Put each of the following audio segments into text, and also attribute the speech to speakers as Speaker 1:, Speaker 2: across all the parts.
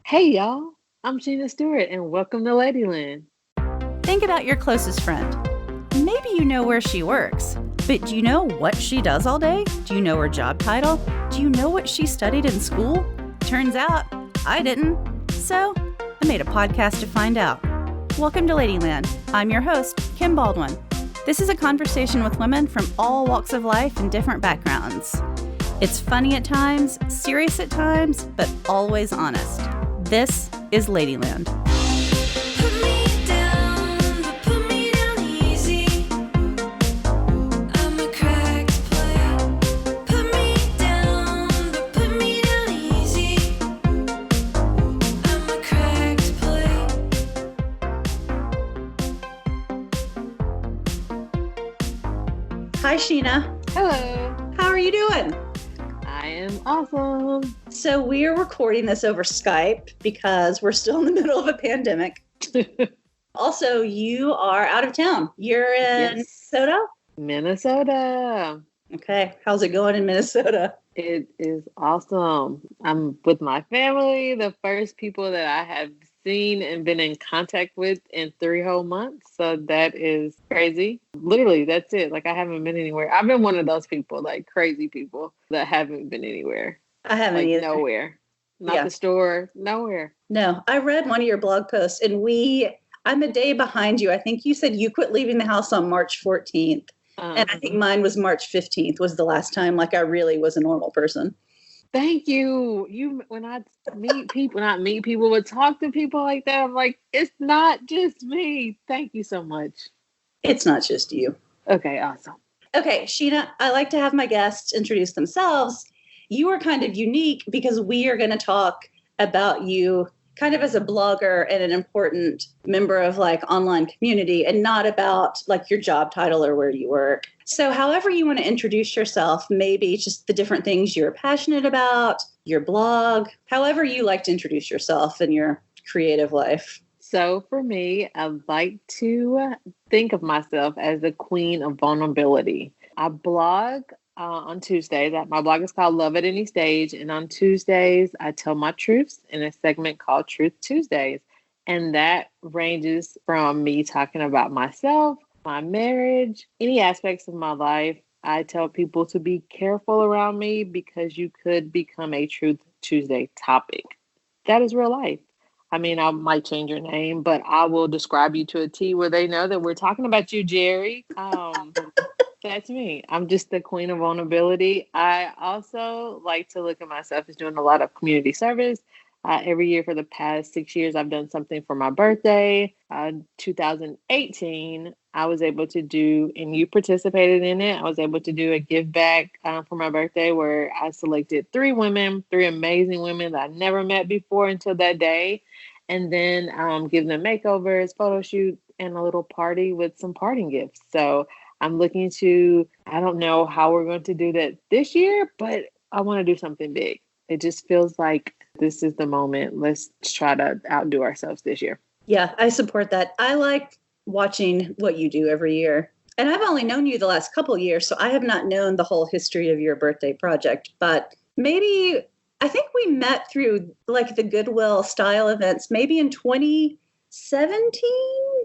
Speaker 1: Hey y'all, I'm Sheena Steward and welcome to Ladyland.
Speaker 2: Think about your closest friend. Maybe you know where she works, but do you know what she does all day? Do you know her job title? Do you know what she studied in school? Turns out, I didn't. So, I made a podcast to find out. Welcome to Ladyland. I'm your host, Kim Baldwin. This is a conversation with women from all walks of life and different backgrounds. It's funny at times, serious at times, but always honest. This is Ladyland. Hi, Sheena.
Speaker 1: Hello.
Speaker 2: How are you doing?
Speaker 1: I am awesome.
Speaker 2: So we're recording this over Skype because we're still in the middle of a pandemic. Also, you are out of town. You're in Minnesota?
Speaker 1: Minnesota.
Speaker 2: Okay. How's it going in Minnesota?
Speaker 1: It is awesome. I'm with my family, the first people that I have seen and been in contact with in 3 whole months. So that is crazy. Literally, that's it. Like, I haven't been anywhere. I've been one of those people, like crazy people that haven't been anywhere.
Speaker 2: I haven't either.
Speaker 1: Nowhere. Not the store, nowhere.
Speaker 2: No, I read one of your blog posts and I'm a day behind you. I think you said you quit leaving the house on March 14th. And I think mine was March 15th was the last time like I really was a normal person.
Speaker 1: Thank you. When I meet people, but talk to people like that, I'm like, it's not just me. Thank you so much.
Speaker 2: It's not just you.
Speaker 1: Okay, awesome.
Speaker 2: Okay, Sheena, I like to have my guests introduce themselves. You are kind of unique because we are going to talk about you kind of as a blogger and an important member of like online community and not about like your job title or where you work. So however you want to introduce yourself, maybe just the different things you're passionate about, your blog, however you like to introduce yourself in your creative life.
Speaker 1: So for me, I like to think of myself as the queen of vulnerability. I blog on Tuesdays. My blog is called Love at Any Stage. And on Tuesdays, I tell my truths in a segment called Truth Tuesdays. And that ranges from me talking about myself, my marriage, any aspects of my life. I tell people to be careful around me because you could become a Truth Tuesday topic. That is real life. I mean, I might change your name, but I will describe you to a T where they know that we're talking about you, Jerry. That's me. I'm just the queen of vulnerability. I also like to look at myself as doing a lot of community service. Every year for the past 6 years, I've done something for my birthday. 2018, I was able to do, and you participated in it, I was able to do a give back for my birthday where I selected 3 amazing women that I never met before until that day, and then give them makeovers, photo shoot, and a little party with some parting gifts. So I'm looking to, I don't know how we're going to do that this year, but I want to do something big. It just feels like this is the moment. Let's try to outdo ourselves this year.
Speaker 2: Yeah, I support that. I like watching what you do every year. And I've only known you the last couple of years, so I have not known the whole history of your birthday project. But maybe, I think we met through like the Goodwill style events, maybe in 2017,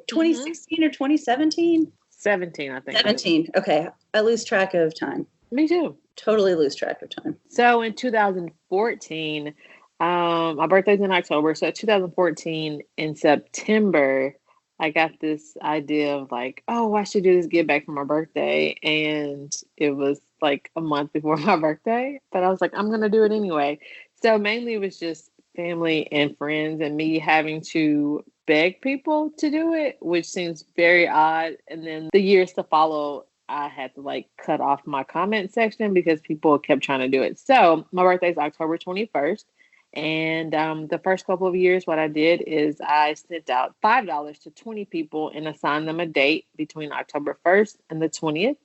Speaker 2: 2016 or 2017.
Speaker 1: 17, I think.
Speaker 2: 17. Okay. I lose track of time.
Speaker 1: Me too.
Speaker 2: Totally lose track of time.
Speaker 1: So in 2014, my birthday's in October. So 2014 in September, I got this idea of like, oh, I should do this give back for my birthday. And it was like a month before my birthday, but I was like, I'm going to do it anyway. So mainly it was just family and friends and me having to beg people to do it, which seems very odd. And then the years to follow, I had to like cut off my comment section because people kept trying to do it. So my birthday is October 21st. And the first couple of years, what I did is I sent out $5 to 20 people and assigned them a date between October 1st and the 20th.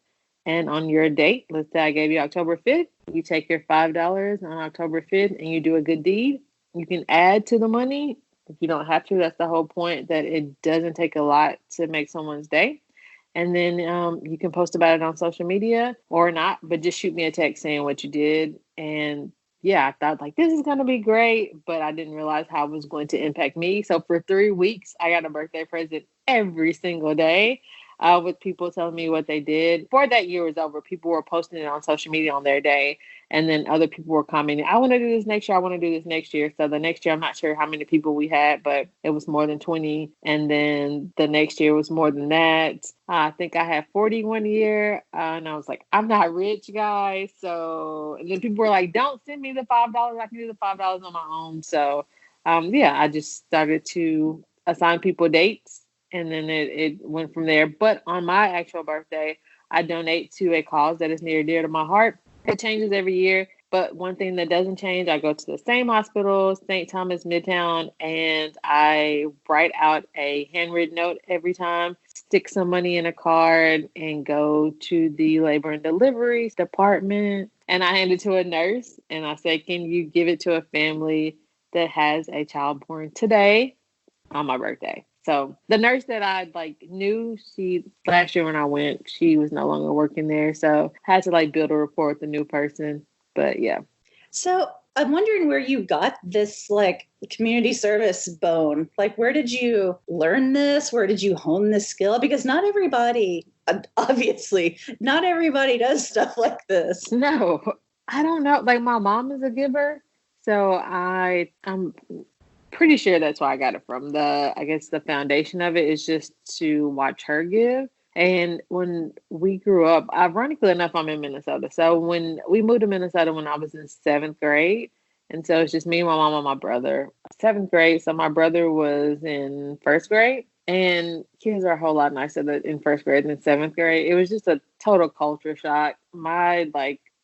Speaker 1: And on your date, let's say I gave you October 5th, you take your $5 on October 5th and you do a good deed. You can add to the money. If you don't have to, that's the whole point, that it doesn't take a lot to make someone's day. And then you can post about it on social media or not, but just shoot me a text saying what you did. And yeah, I thought like this is gonna be great, but I didn't realize how it was going to impact me. So for 3 weeks, I got a birthday present every single day, with people telling me what they did. Before that year was over, people were posting it on social media on their day, and then other people were commenting, "I want to do this next year. I want to do this next year." So the next year, I'm not sure how many people we had, but it was more than 20, and then the next year was more than that. I think I had 41 year, and I was like, I'm not rich, guys. So and then people were like, don't send me the $5. I can do the $5 on my own. So, yeah, I just started to assign people dates, and then it went from there. But on my actual birthday, I donate to a cause that is near and dear to my heart. It changes every year. But one thing that doesn't change, I go to the same hospital, St. Thomas Midtown, and I write out a handwritten note every time, stick some money in a card, and go to the labor and deliveries department. And I hand it to a nurse, and I say, can you give it to a family that has a child born today on my birthday? So the nurse that I knew, she last year when I went, she was no longer working there. So I had to build a rapport with the new person. But yeah.
Speaker 2: So I'm wondering where you got this community service bone. Where did you learn this? Where did you hone this skill? Because not everybody, obviously, not everybody does stuff like this.
Speaker 1: No, I don't know. My mom is a giver. So I'm pretty sure that's where I got it from. I guess the foundation of it is just to watch her give. And when we grew up, ironically enough, I'm in Minnesota. So when we moved to Minnesota when I was in 7th grade, and so it's just me, my mom, and my brother. 7th grade, so my brother was in 1st grade, and kids are a whole lot nicer in 1st grade than 7th grade. It was just a total culture shock. My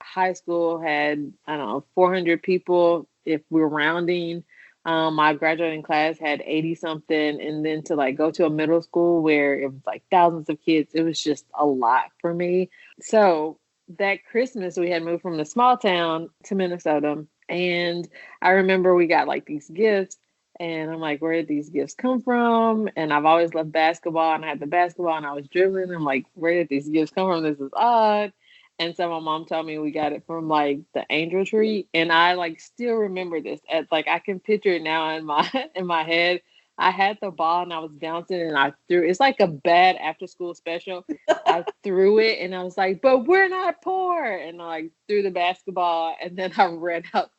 Speaker 1: high school had, I don't know, 400 people if we're rounding. My graduating class had 80 something, and then to go to a middle school where it was thousands of kids, it was just a lot for me. So that Christmas we had moved from the small town to Minnesota, and I remember we got these gifts, and I'm like, where did these gifts come from? And I've always loved basketball, and I had the basketball, and I was dribbling. I'm like, where did these gifts come from? This is odd. And so my mom told me we got it from the angel tree. And I still remember this. I can picture it now in my in my head. I had the ball and I was bouncing and I threw it's like a bad after school special. I threw it and I was like, but we're not poor. And I threw the basketball and then I ran out.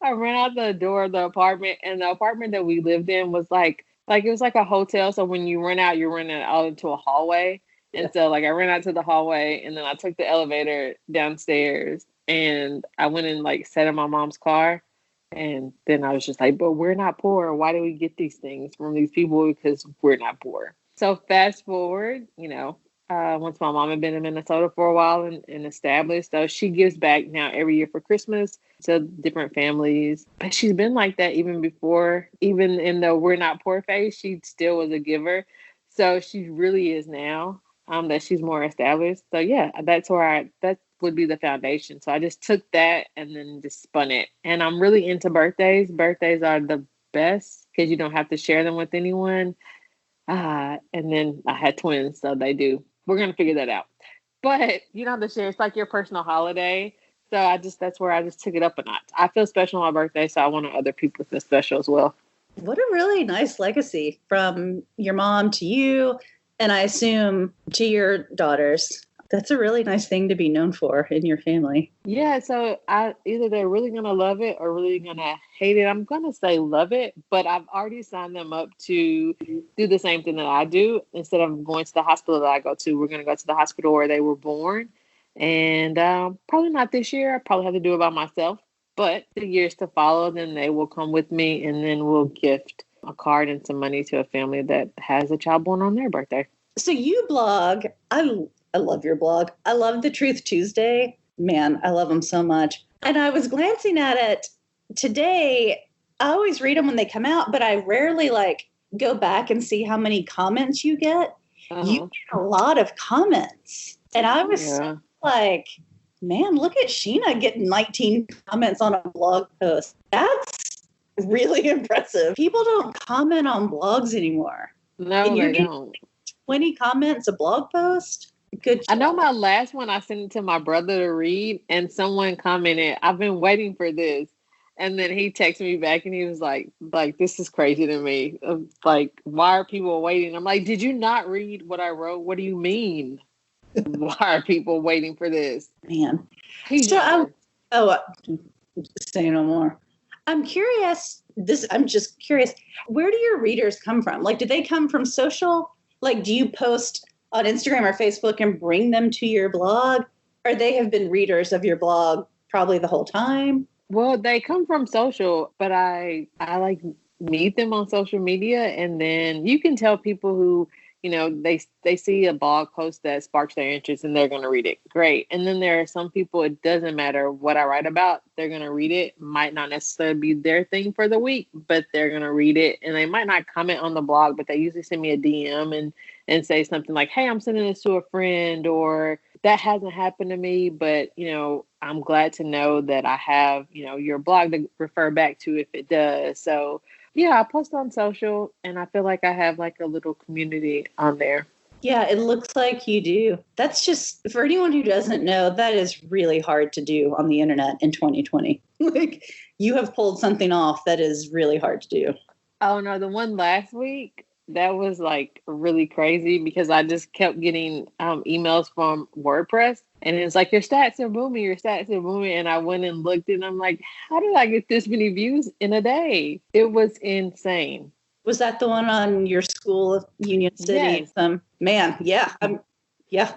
Speaker 1: I ran out the door of the apartment, and the apartment that we lived in was it was like a hotel. So when you run out, you're running out into a hallway. And so I ran out to the hallway, and then I took the elevator downstairs, and I went and sat in my mom's car. And then I was just like, but we're not poor. Why do we get these things from these people? Because we're not poor. So fast forward, once my mom had been in Minnesota for a while and established, so she gives back now every year for Christmas to different families. But she's been like that even before, even in the we're not poor phase, she still was a giver. So she really is now. That she's more established. So yeah, that would be the foundation. So I just took that and then just spun it. And I'm really into birthdays. Birthdays are the best because you don't have to share them with anyone. And then I had twins, so they do. We're gonna figure that out. But you don't have to share. It's like your personal holiday. So that's where I just took it up a notch. I feel special on my birthday, so I want other people to feel special as well.
Speaker 2: What a really nice legacy from your mom to you. And I assume to your daughters. That's a really nice thing to be known for in your family.
Speaker 1: Yeah, so either they're really going to love it or really going to hate it. I'm going to say love it, but I've already signed them up to do the same thing that I do. Instead of going to the hospital that I go to, we're going to go to the hospital where they were born. And probably not this year. I probably have to do it by myself. But the years to follow, then they will come with me, and then we'll gift a card and some money to a family that has a child born on their birthday.
Speaker 2: So you blog. I love your blog. I love the Truth Tuesday. Man, I love them so much. And I was glancing at it today. I always read them when they come out, but I rarely go back and see how many comments you get. Uh-huh. You get a lot of comments. And I was man, look at Sheena getting 19 comments on a blog post. That's really impressive. People don't comment on blogs anymore.
Speaker 1: No, they don't.
Speaker 2: 20 comments a blog post? Good job.
Speaker 1: I know my last one, I sent it to my brother to read, and someone commented, I've been waiting for this. And then he texted me back and he was like, this is crazy to me. Like, why are people waiting? I'm like, did you not read what I wrote? What do you mean? Why are people waiting for this?
Speaker 2: Man.
Speaker 1: He's
Speaker 2: So
Speaker 1: younger.
Speaker 2: Say no more. I'm just curious. Where do your readers come from? Like, do they come from social? Like, do you post on Instagram or Facebook and bring them to your blog? Or they have been readers of your blog probably the whole time?
Speaker 1: Well, they come from social, but I like meet them on social media, and then you can tell people who, they see a blog post that sparks their interest and they're going to read it. Great. And then there are some people, it doesn't matter what I write about, they're going to read it. Might not necessarily be their thing for the week, but they're going to read it, and they might not comment on the blog, but they usually send me a DM and say something like, "Hey, I'm sending this to a friend," or "That hasn't happened to me, but I'm glad to know that I have, your blog to refer back to if it does." So yeah, I post on social, and I feel like I have like a little community on there.
Speaker 2: Yeah, it looks like you do. That's just, for anyone who doesn't know, that is really hard to do on the internet in 2020. Like, you have pulled something off that is really hard to do.
Speaker 1: Oh no, the one last week, that was like really crazy because I just kept getting emails from WordPress, and it's like, your stats are booming, your stats are booming. And I went and looked, and I'm like, how did I get this many views in a day? It was insane.
Speaker 2: Was that the one on your school, Union City?
Speaker 1: Yes.
Speaker 2: Man, yeah. Yeah.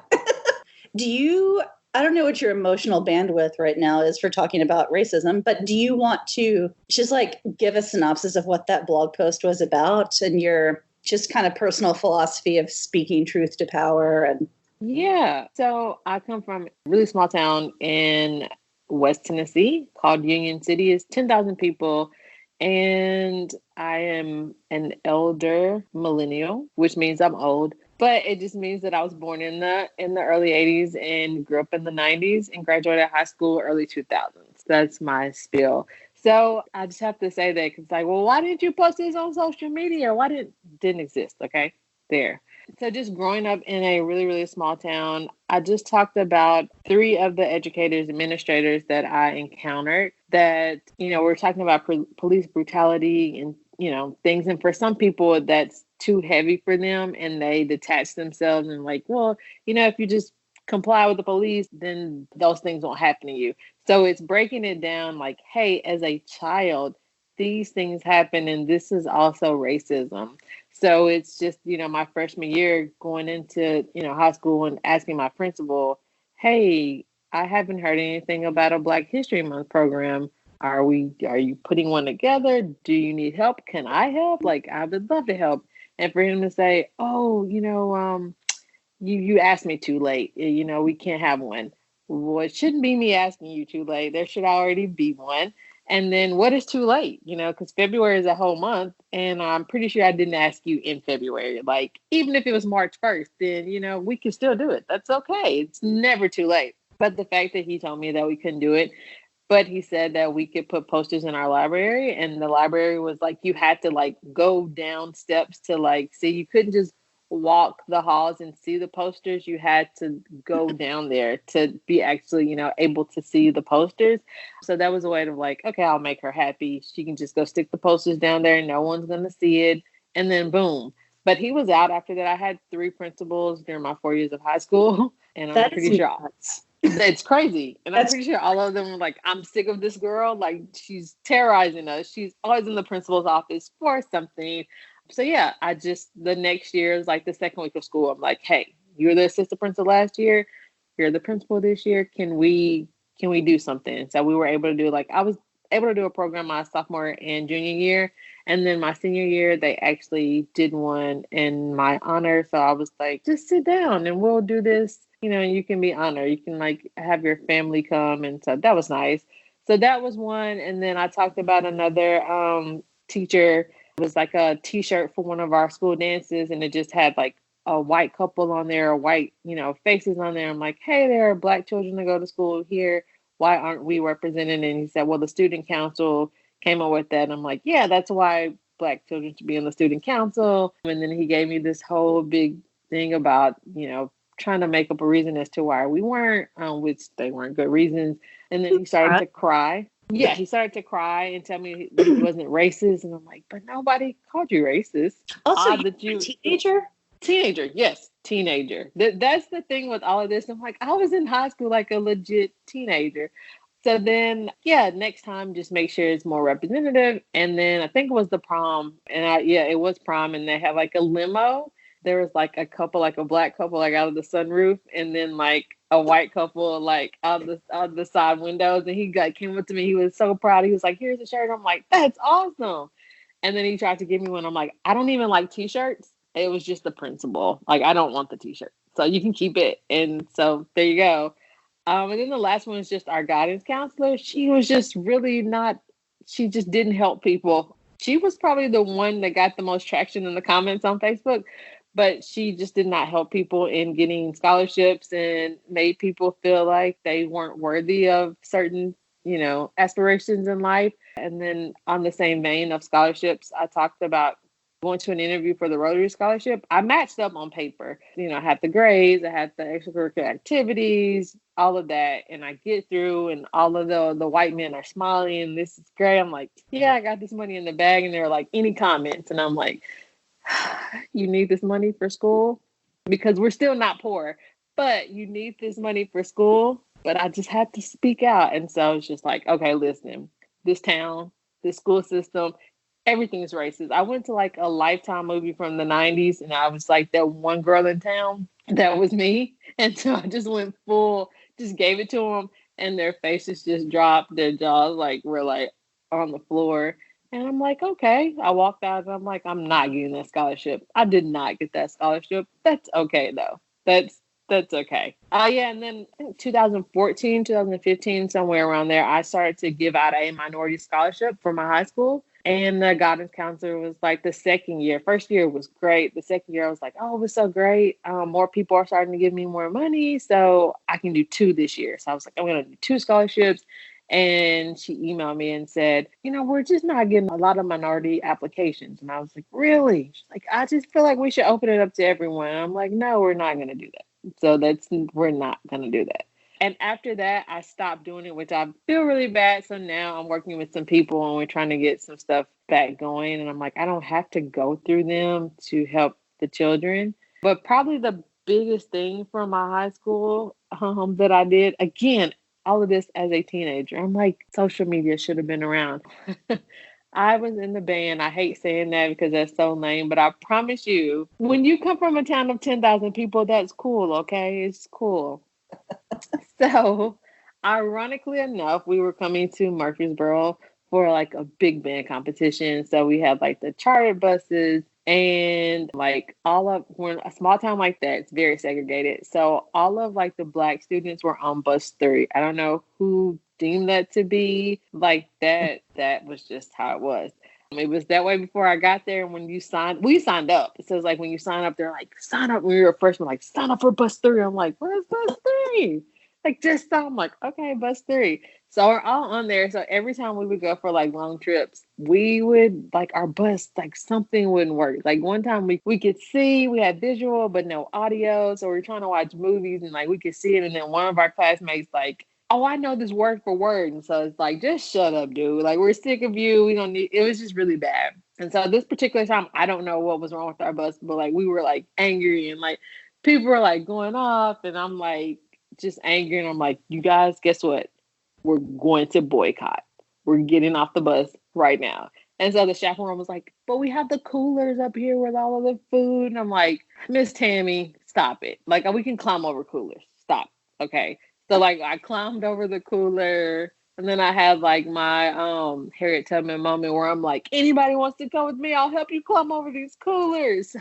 Speaker 2: I don't know what your emotional bandwidth right now is for talking about racism, but do you want to just like give a synopsis of what that blog post was about and your just kind of personal philosophy of speaking truth to power? And
Speaker 1: Yeah. So I come from a really small town in West Tennessee called Union City. It's 10,000 people. And I am an elder millennial, which means I'm old. But it just means that I was born in the early 80s and grew up in the 90s and graduated high school early 2000s. That's my spiel. So I just have to say that because it's like, well, why didn't you post this on social media? Didn't exist? Okay, there. So just growing up in a really, really small town, I just talked about 3 of the educators, administrators that I encountered that, we're talking about police brutality and, things. And for some people, that's too heavy for them and they detach themselves and like, well, if you just comply with the police, then those things won't happen to you. So it's breaking it down like, hey, as a child, these things happen and this is also racism. So it's just, my freshman year going into, high school and asking my principal, hey, I haven't heard anything about a Black History Month program. Are you putting one together? Do you need help? Can I help? Like, I would love to help. And for him to say, oh, you asked me too late. We can't have one. Well, it shouldn't be me asking you too late. There should already be one. And then what is too late? Because February is a whole month. And I'm pretty sure I didn't ask you in February. Like, even if it was March 1st, then, we can still do it. That's okay. It's never too late. But the fact that he told me that we couldn't do it, but he said that we could put posters in our library. And the library was like, you had to like go down steps to like see. You couldn't just walk the halls and see the posters. You had to go down there to be actually, able to see the posters. So that was a way to like, okay, I'll make her happy. She can just go stick the posters down there and no one's going to see it. And then boom. But he was out after that. I had 3 principals during my 4 years of high school. And I'm pretty sure it's crazy. And I'm pretty sure all of them were like, I'm sick of this girl. Like, she's terrorizing us. She's always in the principal's office for something. So yeah, the next year is like the second week of school. I'm like, hey, you were the assistant principal last year. You're the principal this year. Can we do something? So we were able to do I was able to do a program my sophomore and junior year. And then my senior year, they actually did one in my honor. So I was like, just sit down and we'll do this. You can be honored. You can like have your family come. And so that was nice. So that was one. And then I talked about another teacher. It was like a t-shirt for one of our school dances. And it just had like a white couple on there, white, faces on there. I'm like, hey, there are Black children that go to school here. Why aren't we represented? And he said, well, the student council came up with that. And I'm like, yeah, that's why Black children should be on the student council. And then he gave me this whole big thing about, trying to make up a reason as to why we weren't, which they weren't good reasons. And then he started to cry. Yeah, he started to cry and tell me he wasn't racist, and I'm like, but nobody called you racist.
Speaker 2: Also,
Speaker 1: Odd
Speaker 2: you
Speaker 1: that
Speaker 2: were a
Speaker 1: you
Speaker 2: teenager?
Speaker 1: teenager, yes, teenager. That's the thing with all of this. I'm like, I was in high school like a legit teenager. So then, yeah, next time just make sure it's more representative. And then I think it was the prom, and yeah, it was prom, and they had like a limo. There was like a couple, like a black couple, like out of the sunroof, and then like a white couple, like out the side windows. And he got came up to me. He was so proud. He was like, "Here's a shirt." I'm like, "That's awesome." And then he tried to give me one. I'm like, "I don't even like t-shirts. It was just the principle. Like, I don't want the t-shirt, so you can keep it." And so there you go. And then the last one is just our guidance counselor. She was just really not, she just didn't help people. She was probably the one that got the most traction in the comments on Facebook, but she just did not help people in getting scholarships and made people feel like they weren't worthy of certain, aspirations in life. And then on the same vein of scholarships, I talked about going to an interview for the Rotary Scholarship. I matched up on paper. I had the grades, I had the extracurricular activities, all of that, and I get through, and all of the white men are smiling, and this is great. I'm like, yeah, I got this money in the bag, and they're like, any comments? And I'm like, you need this money for school? Because we're still not poor, but you need this money for school. But I just had to speak out. And so it's just like, okay, listen, this town, this school system, everything is racist. I went to like a Lifetime movie from the 90s, and I was like that one girl in town. That was me. And so I just went full, just gave it to them, and their faces just dropped, their jaws like were like on the floor. And I'm like, okay. I walked out and I'm like, I'm not getting that scholarship. I did not get that scholarship. That's okay though. That's okay. Yeah, and then I think 2014, 2015, somewhere around there, I started to give out a minority scholarship for my high school. And the guidance counselor was like, the second year, first year was great. The second year, I was like, oh, it was so great. More people are starting to give me more money, so I can do 2 this year. So I was like, I'm going to do 2 scholarships. And she emailed me and said, we're just not getting a lot of minority applications. And I was like, really? She's like, I just feel like we should open it up to everyone. And I'm like, no, we're not going to do that. So we're not going to do that. And after that, I stopped doing it, which I feel really bad. So now I'm working with some people and we're trying to get some stuff back going. And I'm like, I don't have to go through them to help the children. But probably the biggest thing from my high school that I did, again, all of this as a teenager, I'm like, social media should have been around. I was in the band. I hate saying that because that's so lame, but I promise you, when you come from a town of 10,000 people, that's cool, okay? It's cool. So, ironically enough, we were coming to Murfreesboro for like a big band competition. So we had like the chartered buses and like when a small town like that, it's very segregated. So all of like the Black students were on bus 3. I don't know who deemed that to be like that. That was just how it was. It was that way before I got there. And when we signed up. It says like when you sign up, they're like, sign up when you're a freshman, like sign up for bus 3. I'm like, where's bus 3? Like just so I'm like, okay, bus 3. So we're all on there. So every time we would go for like long trips, we would like our bus, like something wouldn't work. Like one time we could see, we had visual, but no audio. So we're trying to watch movies and like we could see it. And then one of our classmates like, oh, I know this word for word. And so it's like, just shut up, dude. Like we're sick of you. We don't need, it was just really bad. And so this particular time, I don't know what was wrong with our bus, but like we were like angry and like people were like going off and I'm like, just angry. And I'm like, you guys, guess what? We're going to boycott. We're getting off the bus right now. And so the chaperone was like, but we have the coolers up here with all of the food. And I'm like, Miss Tammy, stop it. Like, we can climb over coolers. Stop. Okay. So like I climbed over the cooler. And then I had like my Harriet Tubman moment where I'm like, anybody wants to come with me? I'll help you climb over these coolers.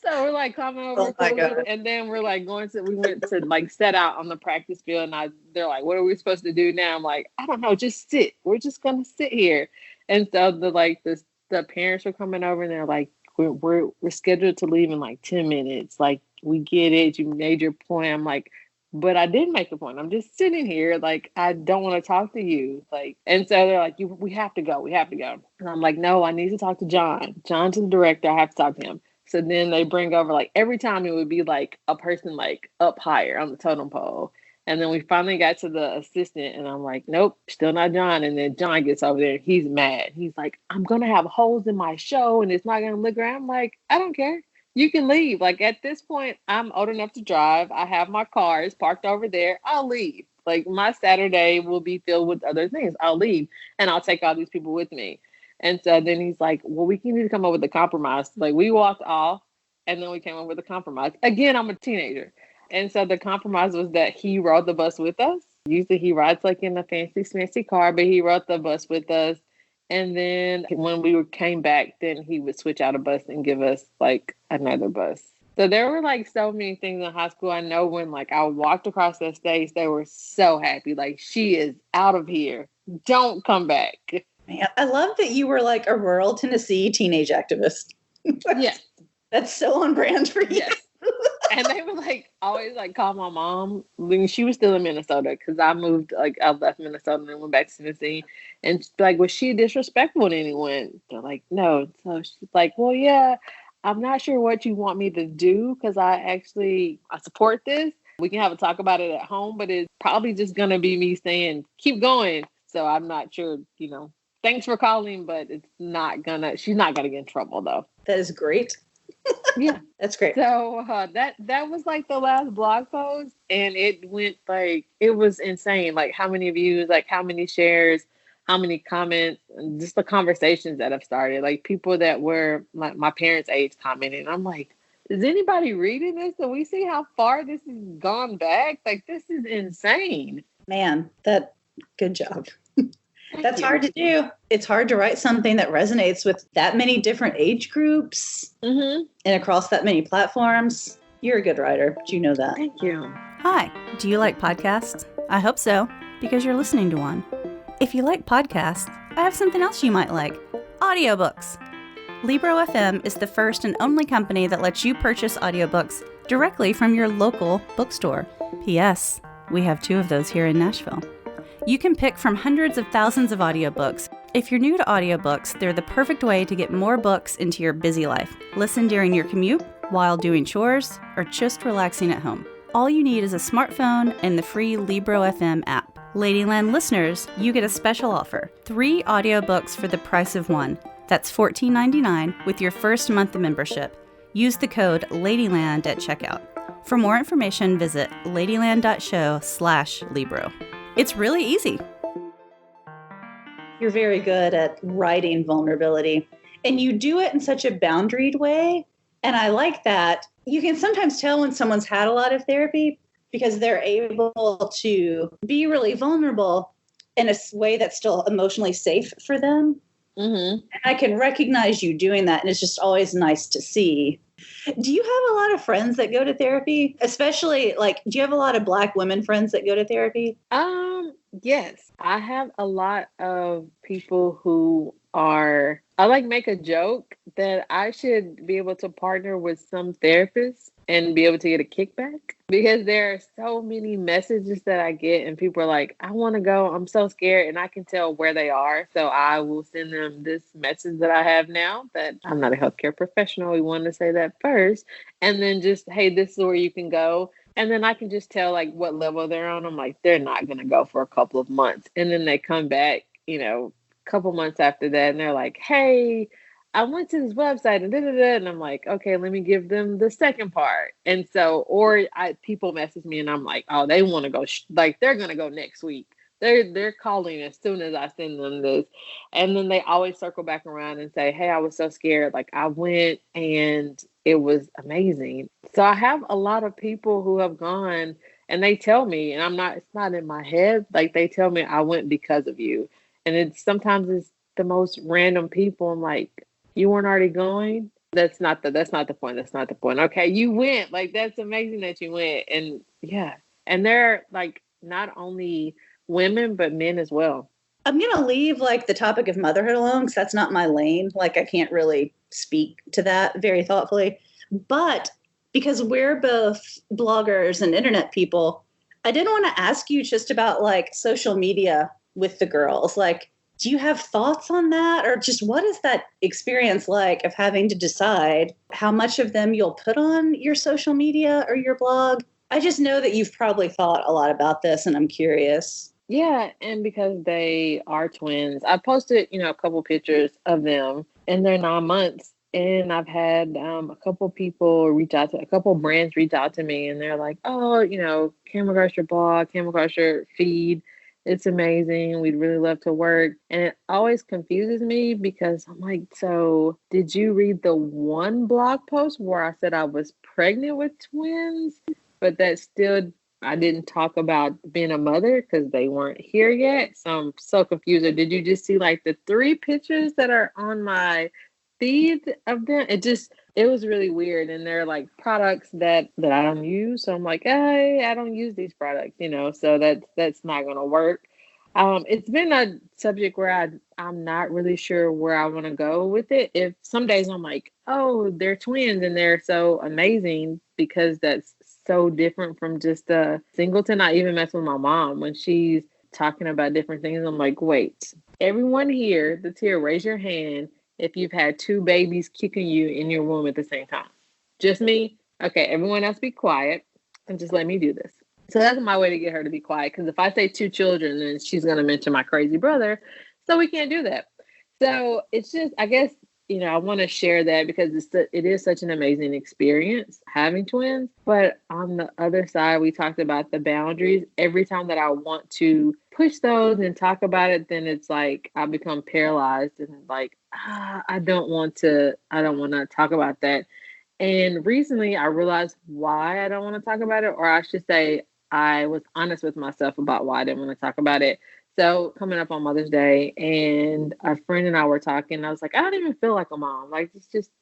Speaker 1: So we're like climbing over coolers, and then we're like we went to like set out on the practice field, and they're like, what are we supposed to do now? I'm like, I don't know, just sit. We're just gonna sit here. And so the parents were coming over, and they're like, we're scheduled to leave in like 10 minutes. Like, we get it, you made your point. I'm like, but I didn't make a point. I'm just sitting here, like, I don't want to talk to you. Like, and so they're like, we have to go. We have to go. And I'm like, no, I need to talk to John. John's the director. I have to talk to him. So then they bring over, like, every time it would be like a person like up higher on the totem pole. And then we finally got to the assistant, and I'm like, nope, still not John. And then John gets over there, and he's mad. He's like, I'm going to have holes in my show, and it's not going to look right. I'm like, I don't care. You can leave. Like, at this point, I'm old enough to drive. I have my car. It's parked over there. I'll leave. Like, my Saturday will be filled with other things. I'll leave, and I'll take all these people with me. And so then he's like, well, we need to come up with a compromise. Like, we walked off, and then we came up with a compromise. Again, I'm a teenager. And so the compromise was that he rode the bus with us. Usually he rides like in a fancy car, but he rode the bus with us. And then when we came back, then he would switch out a bus and give us like another bus. So there were like so many things in high school. I know when like I walked across that stage, they were so happy. Like, she is out of here. Don't come back.
Speaker 2: Man, I love that you were like a rural Tennessee teenage activist.
Speaker 1: Yes.
Speaker 2: That's so on brand for you.
Speaker 1: Yes. And they would like always like call my mom when she was still in Minnesota, because I left Minnesota and went back to Tennessee. And like, was she disrespectful to anyone? They're like, no. So she's like, well, yeah, I'm not sure what you want me to do, because I support this. We can have a talk about it at home, but it's probably just going to be me saying, keep going. So I'm not sure, thanks for calling, but she's not going to get in trouble though.
Speaker 2: That is great.
Speaker 1: Yeah,
Speaker 2: that's great.
Speaker 1: So that was like the last blog post, and it went like, it was insane. Like, how many views, like how many shares, how many comments, and just the conversations that have started. Like, people that were like my parents' age commenting. I'm like, is anybody reading this? So we see how far this has gone back. Like, this is insane.
Speaker 2: Man, good job. That's hard to do. It's hard to write something that resonates with that many different age groups and across that many platforms. You're a good writer. Do you know that?
Speaker 1: Thank you.
Speaker 2: Hi. Do you like podcasts? I hope so, because you're listening to one. If you like podcasts, I have something else you might like. Audiobooks. Libro FM is the first and only company that lets you purchase audiobooks directly from your local bookstore. P.S. We have 2 of those here in Nashville. You can pick from hundreds of thousands of audiobooks. If you're new to audiobooks, they're the perfect way to get more books into your busy life. Listen during your commute, while doing chores, or just relaxing at home. All you need is a smartphone and the free Libro FM app. Ladyland listeners, you get a special offer. 3 audiobooks for the price of 1. That's $14.99 with your first month of membership. Use the code Ladyland at checkout. For more information, visit ladyland.show/Libro. It's really easy. You're very good at writing vulnerability, and you do it in such a boundaried way. And I like that. You can sometimes tell when someone's had a lot of therapy because they're able to be really vulnerable in a way that's still emotionally safe for them. And I can recognize you doing that, and it's just always nice to see. Do you have a lot of friends that go to therapy? Especially, like, do you have a lot of Black women friends that go to therapy?
Speaker 1: Yes. I have a lot of people who I like make a joke that I should be able to partner with some therapists and be able to get a kickback, because there are so many messages that I get and people are like, I want to go. I'm so scared. And I can tell where they are. So I will send them this message that I have now, that I'm not a healthcare professional. We want to say that first. And then just, hey, this is where you can go. And then I can just tell like what level they're on. I'm like, they're not going to go for a couple of months. And then they come back, a couple months after that, and they're like, hey, I went to this website and and I'm like, okay, let me give them the second part. And so, people message me and I'm like, oh, they want to go, they're going to go next week. They're calling as soon as I send them this. And then they always circle back around and say, hey, I was so scared. Like, I went and it was amazing. So I have a lot of people who have gone and they tell me, and it's not in my head. Like, they tell me I went because of you. And sometimes it's the most random people. I'm like, you weren't already going? That's not the point. That's not the point. Okay, you went. Like, that's amazing that you went. And yeah. And they're like not only women, but men as well.
Speaker 2: I'm going to leave like the topic of motherhood alone, because that's not my lane. Like, I can't really speak to that very thoughtfully. But because we're both bloggers and internet people, I did want to ask you just about like social media with the girls. Like, do you have thoughts on that? Or just what is that experience like of having to decide how much of them you'll put on your social media or your blog I just know that you've probably thought a lot about this, and I'm curious.
Speaker 1: Yeah, and because they are twins, I posted, a couple pictures of them in their 9 months, and I've had a couple people reach out to, a couple brands reach out to me, and they're like, "Oh, came across your blog, came across your feed. It's amazing. We'd really love to work." And it always confuses me because I'm like, "So, did you read the one blog post where I said I was pregnant with twins?" But that still I didn't talk about being a mother because they weren't here yet. So I'm so confused. Or did you just see like the 3 pictures that are on my feed of them? It was really weird. And they're like products that I don't use. So I'm like, hey, I don't use these products, so that's not gonna work. It's been a subject where I'm not really sure where I want to go with it. If some days I'm like, oh, they're twins and they're so amazing because that's so different from just a singleton. I even mess with my mom when she's talking about different things. I'm like, wait, everyone here that's here, raise your hand if you've had 2 babies kicking you in your womb at the same time. Just me? Okay, everyone else be quiet and just let me do this. So that's my way to get her to be quiet. Because if I say 2 children, then she's going to mention my crazy brother. So we can't do that. So it's just, I guess, I want to share that because it is such an amazing experience having twins. But on the other side, we talked about the boundaries. Every time that I want to push those and talk about it, then it's like I become paralyzed and like, I don't want to talk about that. And recently I realized why I don't want to talk about it, or I should say, I was honest with myself about why I didn't want to talk about it. So coming up on Mother's Day, and a friend and I were talking, I was like, I don't even feel like a mom. Like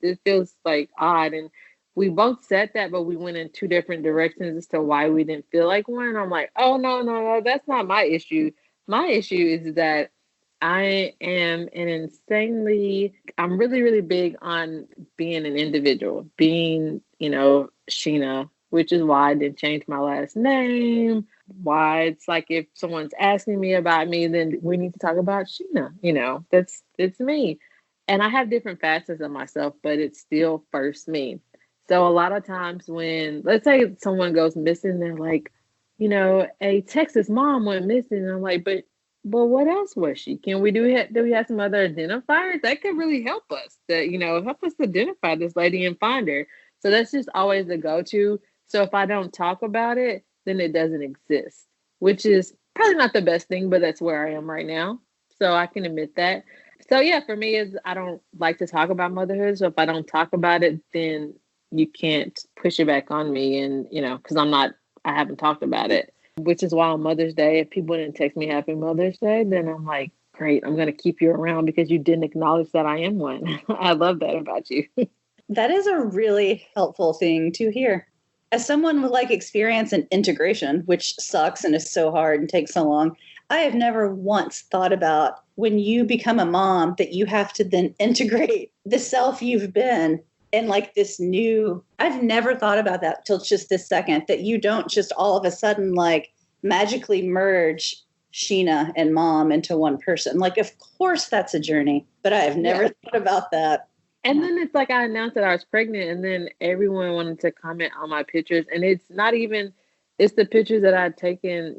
Speaker 1: it feels like odd. And we both said that, but we went in 2 different directions as to why we didn't feel like one. And I'm like, oh no, that's not my issue. My issue is that I'm really, really big on being an individual, being, Sheena, which is why I didn't change my last name. Why it's like if someone's asking me about me, then we need to talk about Sheena. It's me. And I have different facets of myself, but it's still first me. So a lot of times when, let's say someone goes missing, they're like, a Texas mom went missing. And I'm like, but what else was she? Do we have some other identifiers that could really help us help us identify this lady and find her? So that's just always the go-to. So if I don't talk about it, then it doesn't exist, which is probably not the best thing, but that's where I am right now. So I can admit that. So yeah, for me is I don't like to talk about motherhood. So if I don't talk about it, then you can't push it back on me. And, because I haven't talked about it, which is why on Mother's Day, if people didn't text me Happy Mother's Day, then I'm like, great, I'm going to keep you around because you didn't acknowledge that I am one. I love that about you.
Speaker 2: That is a really helpful thing to hear. As someone with experience in integration, which sucks and is so hard and takes so long, I have never once thought about when you become a mom that you have to then integrate the self you've been in this new, I've never thought about that till just this second, that you don't just all of a sudden magically merge Sheena and mom into one person. Of course that's a journey, but I have never thought about that.
Speaker 1: And then it's like I announced that I was pregnant, and then everyone wanted to comment on my pictures. And it's not even, it's the pictures that I'd taken,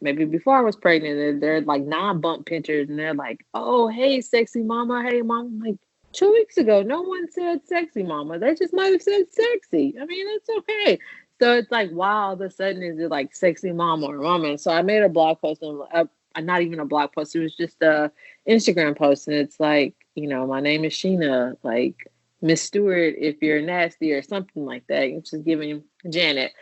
Speaker 1: maybe before I was pregnant. And they're like non-bump pictures, and they're like, oh, hey, sexy mama. Hey, mom. I'm like, 2 weeks ago, no one said sexy mama. They just might have said sexy. I mean, it's okay. So it's like, wow, all of a sudden, is it like sexy mama or mama? So I made a blog post, and not even a blog post. It was just a Instagram post. And it's like, my name is Sheena, like Miss Steward, if you're nasty or something like that. It's just giving Janet.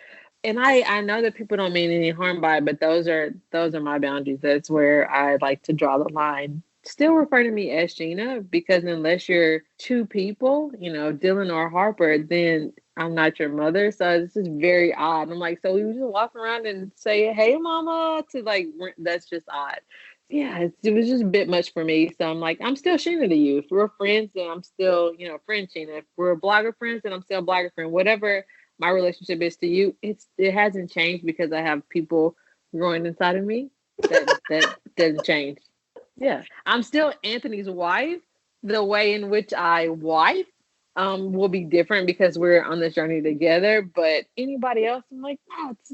Speaker 1: And I know that people don't mean any harm by it, but those are my boundaries. That's where I like to draw the line. Still refer to me as Sheena, because unless you're 2 people, Dylan or Harper, then I'm not your mother. So this is very odd. I'm like, so we just walk around and say, hey, mama, to that's just odd. Yeah, it was just a bit much for me. So I'm like, I'm still Sheena to you. If we're friends, then I'm still, friend Sheena. If we're blogger friends, then I'm still blogger friend. Whatever my relationship is to you, it hasn't changed because I have people growing inside of me. That doesn't change. Yeah, I'm still Anthony's wife, the way in which I wife. will be different because we're on this journey together. But anybody else, I'm like, oh, it's,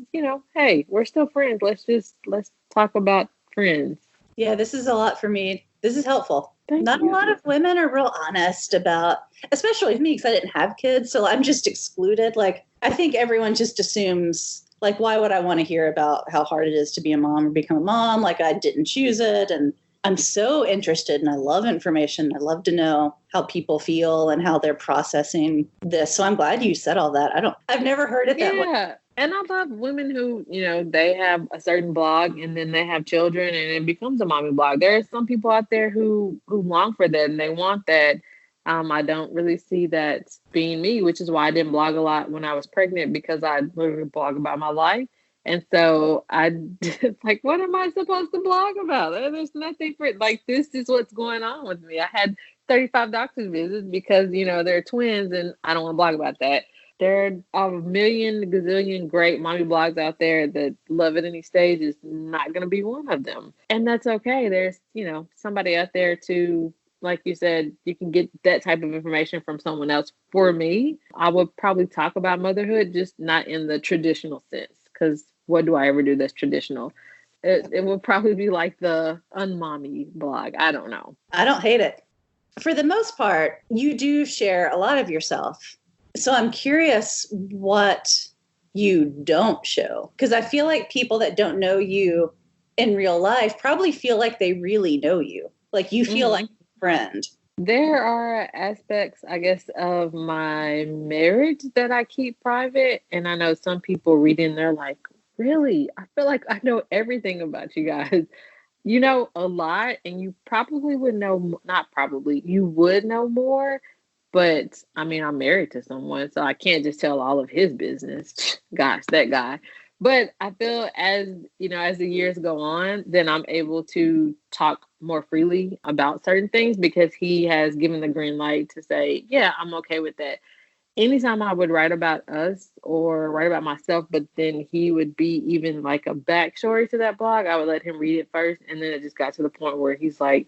Speaker 1: hey, we're still friends. Let's talk about friends.
Speaker 2: Yeah, this is a lot for me. This is helpful. Not
Speaker 1: you.
Speaker 2: A lot of women are real honest about, especially with me, because I didn't have kids, so I'm just excluded. Like, I think everyone just assumes, like, why would I want to hear about how hard it is to be a mom or become a mom? Like, I didn't choose it. And I'm so interested and I love information. I love to know how people feel and how they're processing this. So I'm glad you said all that. I've never heard it that way.
Speaker 1: Yeah. And I love women who, they have a certain blog and then they have children and it becomes a mommy blog. There are some people out there who long for that and they want that. I don't really see that being me, which is why I didn't blog a lot when I was pregnant, because I literally blog about my life. And so it's like, what am I supposed to blog about? There's nothing for it. Like, this is what's going on with me. I had 35 doctor's visits because, they're twins and I don't want to blog about that. There are a million gazillion great mommy blogs out there that Love at Any Stage is not going to be one of them. And that's okay. There's, somebody out there to, like you said, you can get that type of information from someone else. For me, I would probably talk about motherhood, just not in the traditional sense, because what do I ever do that's traditional? It would probably be like the unmommy blog. I don't know.
Speaker 2: I don't hate it. For the most part, you do share a lot of yourself. So I'm curious what you don't show, because I feel like people that don't know you in real life probably feel like they really know you. Like you feel like a friend.
Speaker 1: There are aspects, I guess, of my marriage that I keep private. And I know some people reading, they're like, really? I feel like I know everything about you guys. You know a lot, and you probably would know, not probably, you would know more. But I mean, I'm married to someone, so I can't just tell all of his business. Gosh, that guy. But I feel as the years go on, then I'm able to talk more freely about certain things because he has given the green light to say, yeah, I'm okay with that. Anytime I would write about us or write about myself, but then he would be even like a backstory to that blog, I would let him read it first. And then it just got to the point where he's like,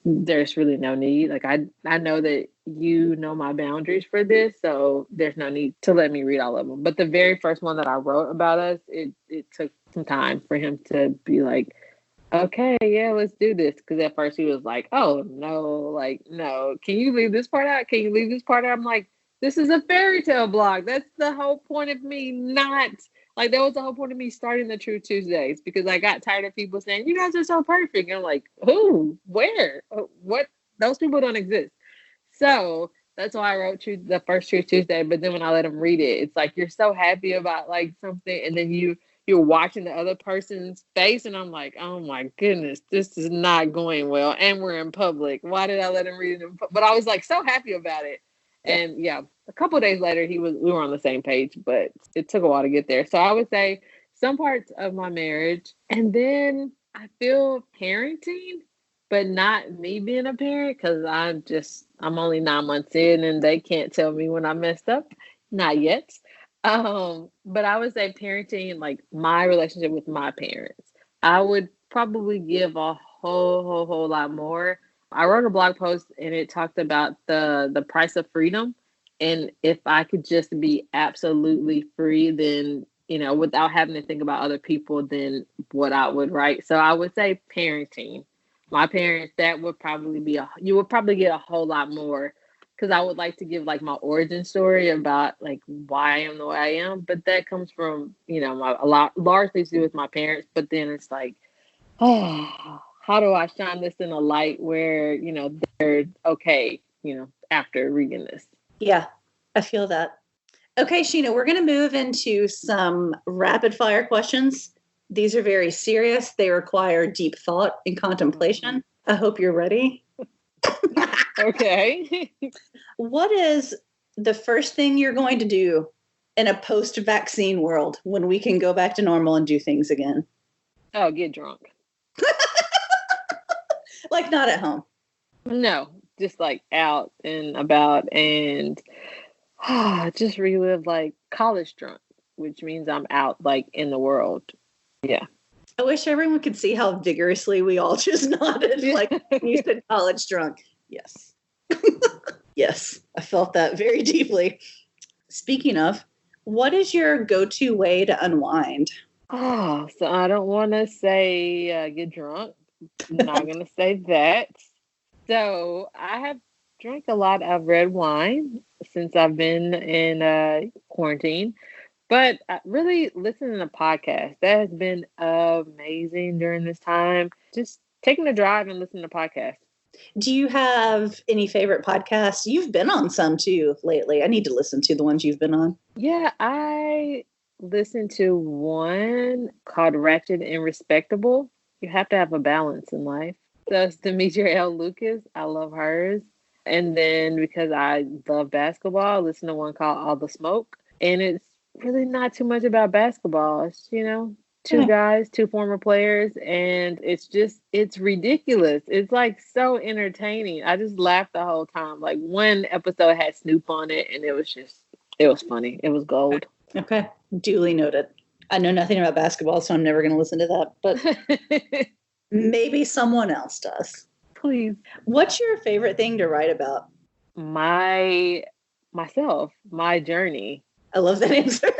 Speaker 1: there's really no need. Like, I know that you know my boundaries for this, so there's no need to let me read all of them. But the very first one that I wrote about us, it took some time for him to be like, okay, yeah, let's do this. Because at first he was like, oh, no, like, no. Can you leave this part out? Can you leave this part out? I'm like, this is a fairy tale blog. That's the whole point of me not... Like, that was the whole point of me starting the True Tuesdays, because I got tired of people saying, you guys are so perfect. And I'm like, who? Where? What? Those people don't exist. So that's why I wrote the first True Tuesday. But then when I let them read it, it's like, you're so happy about like something. And then you're watching the other person's face. And I'm like, oh my goodness, this is not going well. And we're in public. Why did I let him read it? But I was like so happy about it. And yeah, a couple of days later, we were on the same page, but it took a while to get there. So I would say some parts of my marriage, and then I feel parenting, but not me being a parent, because I'm only 9 months in and they can't tell me when I messed up. Not yet. But I would say parenting, like my relationship with my parents, I would probably give a whole lot more. I wrote a blog post and it talked about the price of freedom. And if I could just be absolutely free, then, without having to think about other people, then what I would write. So I would say parenting. My parents, that would probably you would probably get a whole lot more, because I would like to give like my origin story about like why I am the way I am. But that comes from, largely to do with my parents. But then it's like, oh, how do I shine this in a light where, they're okay, after reading this?
Speaker 2: Yeah, I feel that. Okay, Sheena, we're going to move into some rapid fire questions. These are very serious. They require deep thought and contemplation. I hope you're ready.
Speaker 1: Okay.
Speaker 2: What is the first thing you're going to do in a post-vaccine world when we can go back to normal and do things again?
Speaker 1: Oh, get drunk.
Speaker 2: Like not at home.
Speaker 1: No, just like out and about and just relive like college drunk, which means I'm out like in the world. Yeah.
Speaker 2: I wish everyone could see how vigorously we all just nodded like you said college drunk. Yes. Yes, I
Speaker 3: felt that very deeply. Speaking of, what is your go-to way to unwind?
Speaker 1: Oh, so I don't want to say get drunk. Not going to say that. So I have drank a lot of red wine since I've been in quarantine. But really listening to podcasts, that has been amazing during this time. Just taking a drive and listening to podcasts.
Speaker 3: Do you have any favorite podcasts? You've been on some too lately. I need to listen to the ones you've been on.
Speaker 1: Yeah, I listened to one called Ratchet and Respectable. You have to have a balance in life. So it's Demetria L. Lucas. I love hers. And then because I love basketball, I listen to one called All the Smoke. And it's really not too much about basketball. It's, two guys, two former players, and it's ridiculous. It's like so entertaining. I just laughed the whole time. Like one episode had Snoop on it, and it was funny. It was gold.
Speaker 3: Okay. Duly noted. I know nothing about basketball, so I'm never going to listen to that, but maybe someone else does.
Speaker 1: Please.
Speaker 3: What's your favorite thing to write about?
Speaker 1: Myself, my journey.
Speaker 3: I love that answer.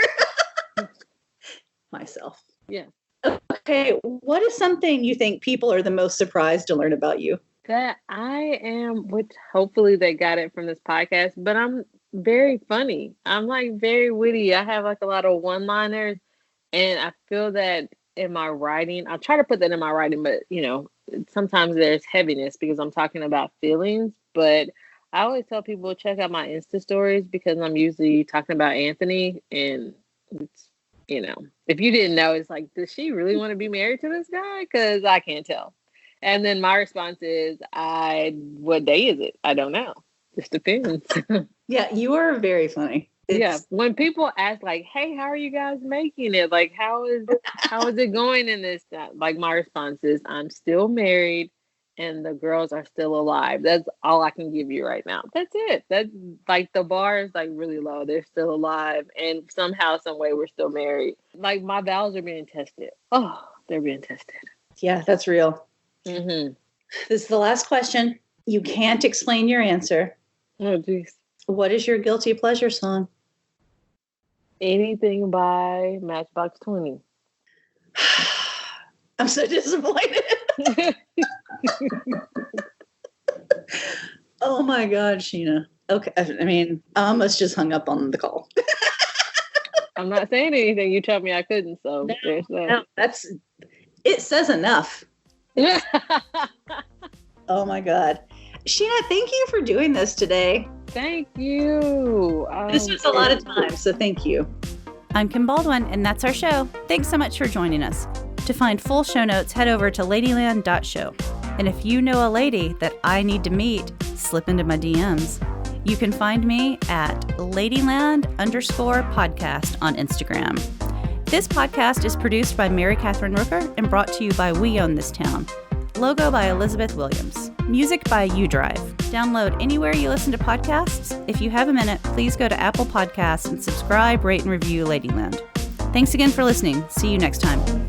Speaker 3: Myself.
Speaker 1: Yeah.
Speaker 3: Okay. What is something you think people are the most surprised to learn about you?
Speaker 1: That I am, which hopefully they got it from this podcast, but I'm very funny. I'm like very witty. I have like a lot of one-liners, and I feel that in my writing, I'll try to put that in my writing, but sometimes there's heaviness because I'm talking about feelings, but I always tell people check out my Insta stories because I'm usually talking about Anthony, and it's, if you didn't know, it's like, does she really want to be married to this guy? Because I can't tell. And then my response is, what day is it? I don't know. Just depends.
Speaker 3: Yeah, you are very funny.
Speaker 1: Yeah. When people ask like, hey, how are you guys making it? Like, how is it going in this? Like my response is, I'm still married and the girls are still alive. That's all I can give you right now. That's it. That's like the bar is like really low. They're still alive. And somehow, some way we're still married. Like my vows are being tested. Oh, they're being tested.
Speaker 3: Yeah, that's real.
Speaker 1: Mm-hmm.
Speaker 3: This is the last question. You can't explain your answer.
Speaker 1: Oh, geez.
Speaker 3: What is your guilty pleasure song?
Speaker 1: Anything by Matchbox 20.
Speaker 3: I'm so disappointed. Oh my God, Sheena. Okay. I mean, I almost just hung up on the call.
Speaker 1: I'm not saying anything. You told me I couldn't, so there's that.
Speaker 3: No, it says enough. Oh my God. Sheena, thank you for doing this today.
Speaker 1: Thank you.
Speaker 3: This was a lot of time, so thank you.
Speaker 2: I'm Kim Baldwin, and that's our show. Thanks so much for joining us. To find full show notes, head over to ladyland.show. And if you know a lady that I need to meet, slip into my DMs. You can find me at Ladyland_podcast on Instagram. This podcast is produced by Mary Catherine Rooker and brought to you by We Own This Town. Logo by Elizabeth Williams. Music by UDrive. Download anywhere you listen to podcasts. If you have a minute, please go to Apple Podcasts and subscribe, rate, and review Ladyland. Thanks again for listening. See you next time.